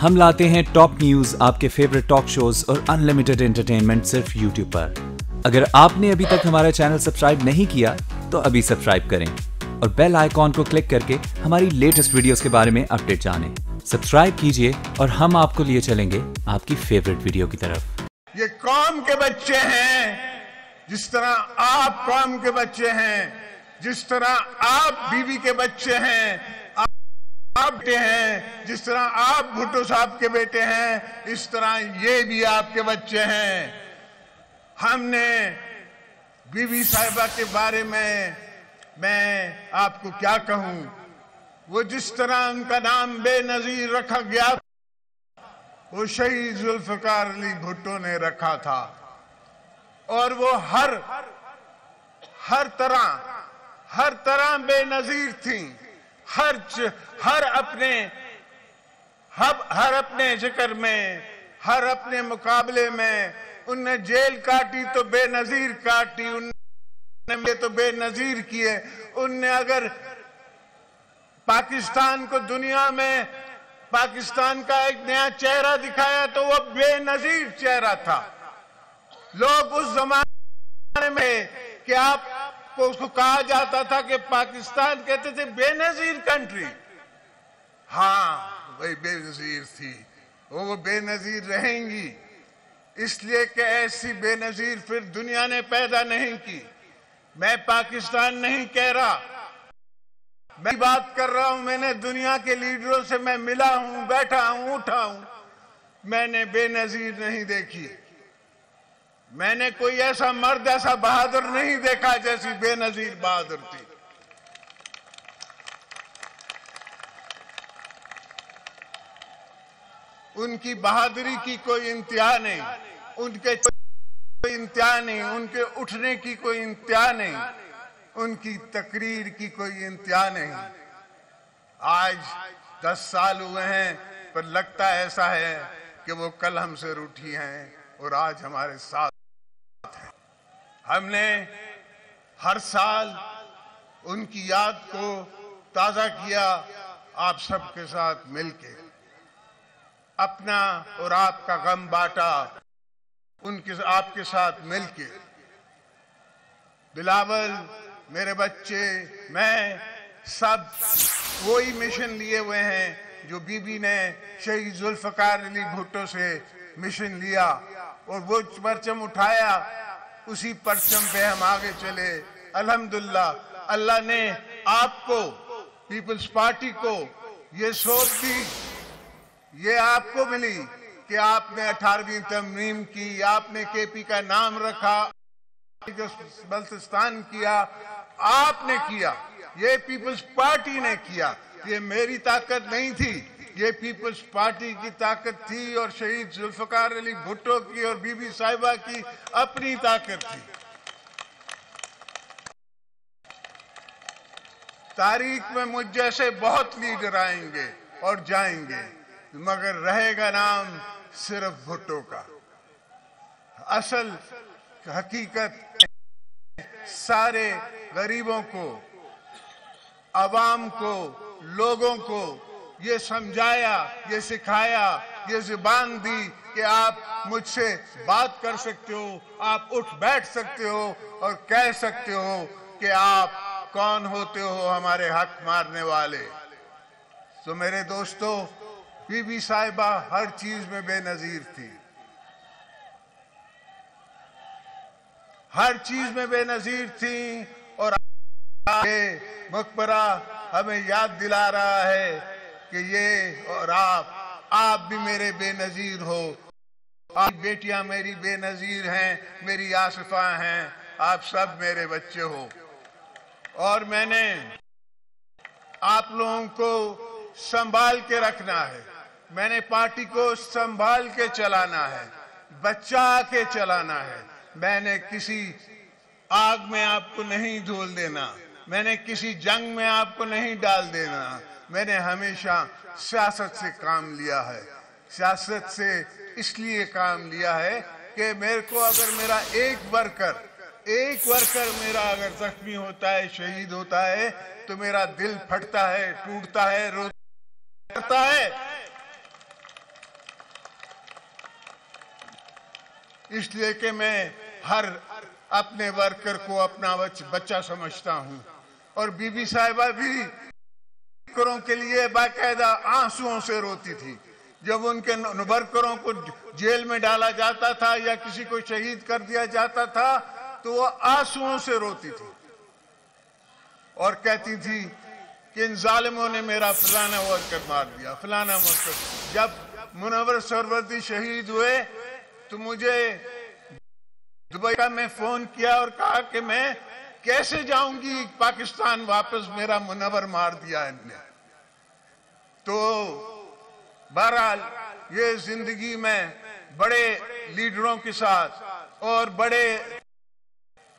हम लाते हैं top news, आपके फेवरेट टॉक शोज और अनलिमिटेड एंटरटेनमेंट सिर्फ YouTube पर। अगर आपने अभी तक हमारा चैनल सब्सक्राइब नहीं किया तो अभी सब्सक्राइब करें और बेल आइकॉन को क्लिक करके हमारी लेटेस्ट वीडियोस के बारे में अपडेट जानें। सब्सक्राइब कीजिए और हम आपको लिए चलेंगे आपकी फेवरेट वीडियो की तरफ। ये कौम के बच्चे हैं, जिस तरह आप कौम के बच्चे हैं, जिस तरह आप बीवी के बच्चे हैं, आप बेटे हैं, जिस तरह आप भुट्टो साहब के बेटे हैं, इस तरह ये भी आपके बच्चे हैं। हमने बीवी साहिबा के बारे में मैं आपको क्या कहूं, वो जिस तरह उनका नाम बेनजीर रखा गया वो शहीद जुल्फकार अली भुट्टो ने रखा था, और वो हर तरह बेनजीर थी। हर अपने जिक्र में, हर अपने मुकाबले में उनने जेल काटी तो बेनजीर काटी, उनने तो बेनजीर किए। उनने अगर पाकिस्तान को दुनिया में पाकिस्तान का एक नया चेहरा दिखाया तो वो बेनजीर चेहरा था। लोग उस जमाने में कि आपको उसको कहा जाता था कि पाकिस्तान कहते थे बेनजीर कंट्री। हाँ, वही बेनजीर थी, वो बेनजीर रहेंगी, इसलिए कि ऐसी बेनजीर फिर दुनिया ने पैदा नहीं की। मैं पाकिस्तान नहीं कह रहा, मैं बात कर रहा हूं। मैंने दुनिया के लीडरों से मैं मिला हूं, बैठा हूं, उठा हूं, मैंने बेनजीर नहीं देखी। मैंने कोई ऐसा मर्द, ऐसा बहादुर नहीं देखा जैसी बेनजीर बहादुर थी। उनकी बहादुरी की कोई इंतहा नहीं, उनके कोई इंतहा नहीं, उनके उठने की कोई इंतहा नहीं, उनकी तकरीर की कोई इंतहा नहीं। आज 10 साल हुए हैं, पर लगता ऐसा है कि वो कल हमसे रूठी हैं और आज हमारे साथ हैं। हमने हर साल उनकी याद को ताजा किया, आप सबके साथ मिलके अपना और आपका गम बांटा, आपके साथ मिलके। बिलावल, मेरे बच्चे, मैं, सब वही मिशन लिए हुए हैं जो बीबी ने शहीद जुल्फकार अली भुट्टो से मिशन लिया, और वो परचम उठाया, उसी परचम पे हम आगे चले। अल्हम्दुलिल्लाह, अल्लाह ने आपको, पीपल्स पार्टी को ये सोच दी, ये आपको मिली कि आपने 18वीं तरमीम की, आपने केपी का नाम रखा, बल्तिस्तान किया, आपने किया, ये पीपल्स पार्टी ने किया। ये मेरी ताकत नहीं थी, ये पीपल्स पार्टी की ताकत थी, और शहीद जुल्फकार अली भुट्टो की और बीबी साहिबा की अपनी ताकत थी। तारीख में मुझ जैसे बहुत लीडर आएंगे और जाएंगे, मगर रहेगा नाम सिर्फ भुट्टो का। असल हकीकत सारे गरीबों को, अवाम को, लोगों को ये समझाया, ये सिखाया, ये जुबान दी कि आप मुझसे बात कर सकते हो, आप उठ बैठ सकते हो और कह सकते हो कि आप कौन होते हो हमारे हक मारने वाले। तो मेरे दोस्तों, बीबी साहिबा हर चीज में बेनजीर थी, हर चीज में बेनजीर थी, और ये मकबरा हमें याद दिला रहा है कि ये और आप भी मेरे बेनजीर हो। आप बेटियां मेरी बेनजीर हैं, मेरी आसिफा हैं, आप सब मेरे बच्चे हो। और मैंने आप लोगों को संभाल के रखना है, मैंने पार्टी को संभाल के चलाना है, बचा के चलाना है। मैंने किसी आग में आपको नहीं धोल देना, मैंने किसी जंग में आपको नहीं डाल देना। मैंने हमेशा सियासत से काम लिया है, सियासत से इसलिए काम लिया है कि मेरे को, अगर मेरा एक वर्कर मेरा अगर जख्मी होता है, शहीद होता है, तो मेरा दिल फटता है, टूटता है, रोता है। इसलिए कि मैं हर अपने वर्कर को अपना बच्चा समझता हूं। और बीबी साहिबा भी वर्करों के लिए बाकायदा आंसुओं से रोती थी। जब उनके वर्करों को जेल में डाला जाता था या किसी को शहीद कर दिया जाता था तो वो आंसुओं से रोती थी और कहती थी कि इन जालिमों ने मेरा फलाना वर्कर मार दिया, फलाना वर्कर। जब मुनव्वर सरवर्दी शहीद हुए तो मुझे दुबई का मैं फोन किया और कहा कि मैं कैसे जाऊंगी पाकिस्तान वापस, मेरा मुनव्वर मार दिया इनने। तो बहरहाल ये जिंदगी में बड़े लीडरों के साथ और बड़े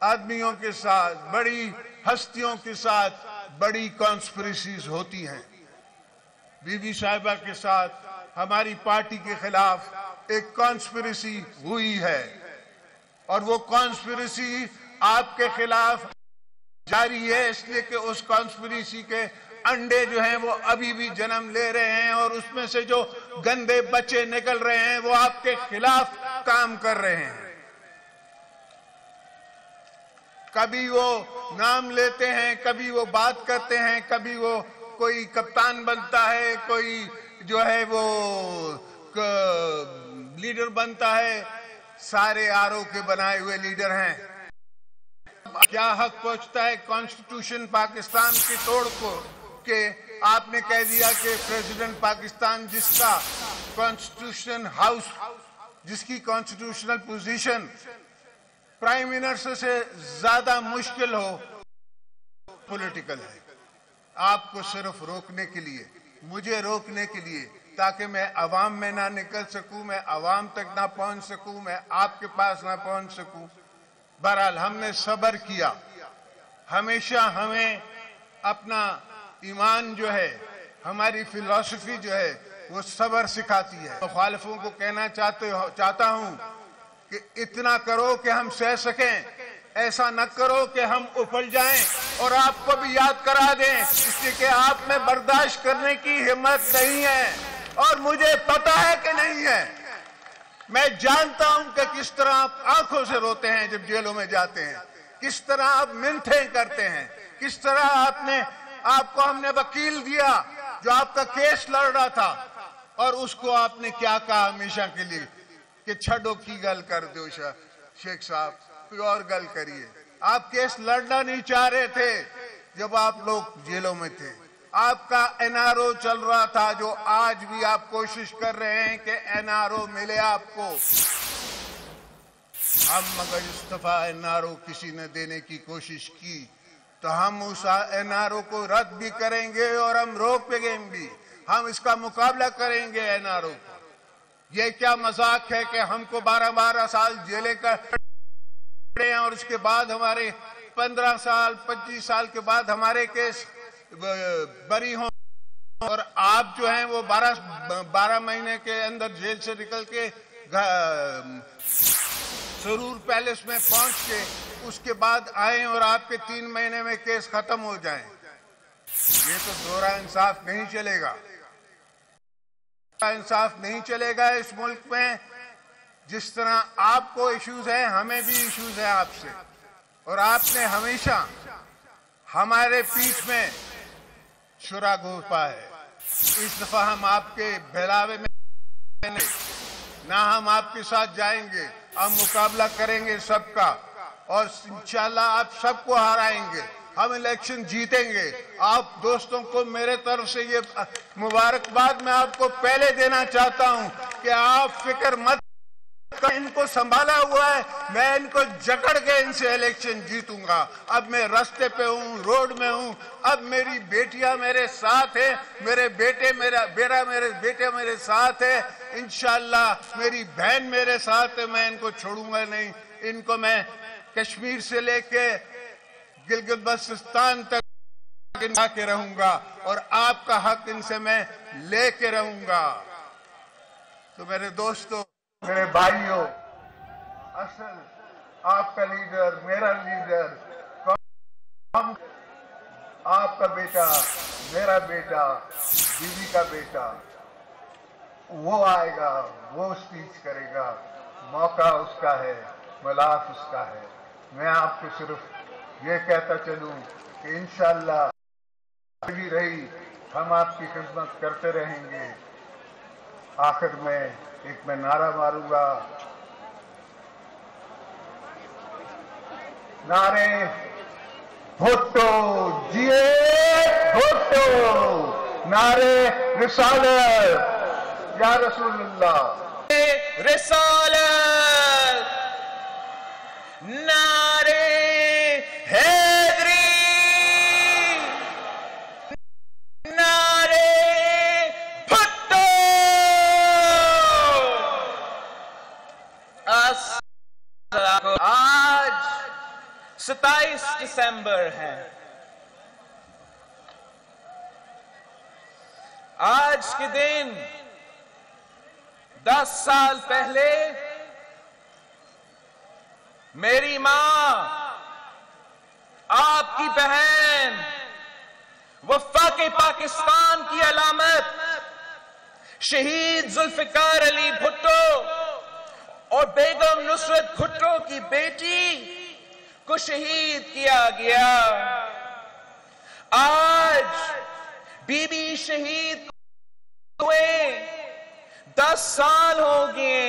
आदमियों के साथ, बड़ी हस्तियों के साथ बड़ी कॉन्स्पिरेसीज होती हैं। बीबी साहिबा के साथ हमारी पार्टी के खिलाफ एक कॉन्स्पिरेसी हुई है और वो कॉन्स्पिरेसी आपके खिलाफ जारी है, इसलिए कि उस कॉन्स्पिरेसी के अंडे जो हैं वो अभी भी जन्म ले रहे हैं और उसमें से जो गंदे बच्चे निकल रहे हैं वो आपके खिलाफ काम कर रहे हैं। कभी वो नाम लेते हैं, कभी वो बात करते हैं, कभी वो कोई कप्तान बनता है, कोई जो है वो लीडर बनता है। सारे आरओ के बनाए हुए लीडर हैं। क्या हक पहुंचता है कॉन्स्टिट्यूशन पाकिस्तान के तोड़ को कि आपने कह दिया कि प्रेसिडेंट पाकिस्तान जिसका कॉन्स्टिट्यूशन हाउस, जिसकी कॉन्स्टिट्यूशनल पोजीशन प्राइम मिनिस्टर से ज्यादा मुश्किल हो, पॉलिटिकल है। आपको सिर्फ रोकने के लिए, मुझे रोकने के लिए, ताकि मैं अवाम में ना निकल सकूं, मैं अवाम तक ना पहुंच सकूं, मैं आपके पास ना पहुंच सकूं। बहरहाल हमने सब्र किया। हमेशा हमें अपना ईमान जो है, हमारी फिलॉसफी जो है वो सब्र सिखाती है। मुखालिफों को कहना चाहता हूं कि इतना करो कि हम सह सकें, ऐसा न करो कि हम उफल जाएं और आपको भी याद करा दें, इसलिए कि आप में बर्दाश्त करने की हिम्मत नहीं है और मुझे पता है कि नहीं है। मैं जानता हूं कि किस तरह आप आंखों से रोते हैं जब जेलों में जाते हैं, किस तरह आप मिन्नतें करते हैं, किस तरह आपको हमने वकील दिया जो आपका केस लड़ रहा था और उसको आपने क्या कहा हमेशा के लिए कि छड़ो की गल कर दो शेख साहब, कोई और गल करिए। आप केस लड़ना नहीं चाह रहे थे जब आप लोग जेलों में थे। आपका एनआरओ चल रहा था, जो आज भी आप कोशिश कर रहे हैं कि एनआरओ मिले आपको। हम मगर इस्तीफा एनआरओ किसी ने देने की कोशिश की तो हम उस एनआरओ को रद्द भी करेंगे और हम रोकेंगे भी, हम इसका मुकाबला करेंगे एनआरओ को। ये क्या मजाक है कि हमको 12-12 साल जेलें कर और उसके बाद हमारे 15 साल 25 साल के बाद हमारे केस बरी हों और आप जो हैं वो 12 महीने के अंदर जेल से निकल के सरूर पैलेस में पहुंच के उसके बाद आए और आपके 3 महीने में केस खत्म हो जाए। ये तो दोहरा इंसाफ नहीं चलेगा। इंसाफ नहीं चलेगा इस मुल्क में। जिस तरह आपको इश्यूज हैं, हमें भी इश्यूज हैं आपसे, और आपने हमेशा हमारे पीठ में छुरा घोंपा है। इस दफा हम आपके बहलावे में ना, हम आपके साथ जाएंगे, हम मुकाबला करेंगे सबका और इंशाल्लाह आप सबको हराएंगे, हम इलेक्शन जीतेंगे। आप दोस्तों को मेरे तरफ से ये मुबारकबाद मैं आपको पहले देना चाहता हूं कि आप फिक्र मत, इनको संभाला हुआ है, मैं इनको जकड़ के इनसे इलेक्शन जीतूंगा। अब मैं रास्ते पे हूँ, रोड में हूँ, अब मेरी बेटियां मेरे साथ है, मेरे बेटे मेरे साथ है, इंशाल्लाह मेरी बहन मेरे साथ है। मैं इनको छोड़ूंगा नहीं। इनको मैं कश्मीर से लेके गिलगित बल्तिस्तान तक के रहूंगा और आपका हक इनसे मैं लेके रहूंगा। तो मेरे दोस्तों, मेरे भाइयों, असल आपका लीडर, मेरा लीडर, हम आपका बेटा, मेरा बेटा, बीवी का बेटा, वो आएगा, वो स्पीच करेगा, मौका उसका है, मलाफ उसका है। मैं आपको सिर्फ ये कहता चलूं कि इंशाअल्लाह भी रही हम आपकी खिदमत करते रहेंगे। आखिर में एक मैं नारा मारूंगा, नारे भुट्टो जिए भुट्टो, नारे रिसालत या रसूलुल्लाह, रिसालत, नारे हैदरी, नारे भुट्टो। आज 27 दिसंबर है। आज के दिन 10 साल पहले मेरी मां, आपकी बहन, वफाक पाकिस्तान की अलामत शहीद जुल्फिकार अली भुट्टो और बेगम नुसरत भुट्टो की बेटी को शहीद किया गया। आज बीबी शहीद हुए 10 साल हो गए